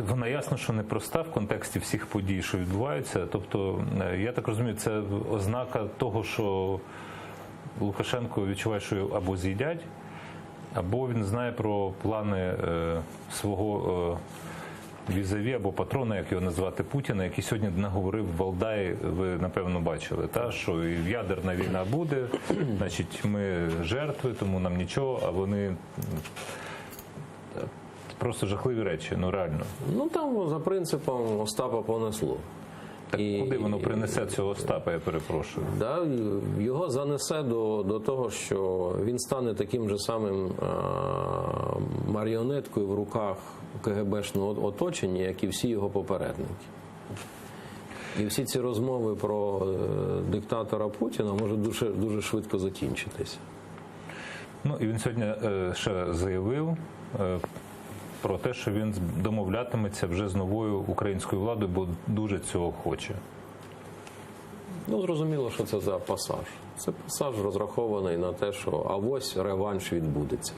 Вона ясно, що непроста в контексті всіх подій, що відбуваються. Тобто, я так розумію, це ознака того, що Лукашенко відчуває, що його або з'їдять, або він знає про плани свого візаві або патрона, як його назвати, Путіна, який сьогодні наговорив в Валдаї, ви, напевно, бачили, що і ядерна війна буде, значить, ми жертви, тому нам нічого, а вони просто жахливі речі, реально. Там за принципом Остапа понесло. Так куди воно принесе цього Остапа, я перепрошую? Да, його занесе до того, що він стане таким же самим маріонеткою в руках КГБшного оточення, як і всі його попередники. І всі ці розмови про диктатора Путіна можуть дуже швидко закінчитися. І він сьогодні ще заявив про те, що він домовлятиметься вже з новою українською владою, бо дуже цього хоче. Зрозуміло, що це за пасаж. Це пасаж розрахований на те, що авось реванш відбудеться.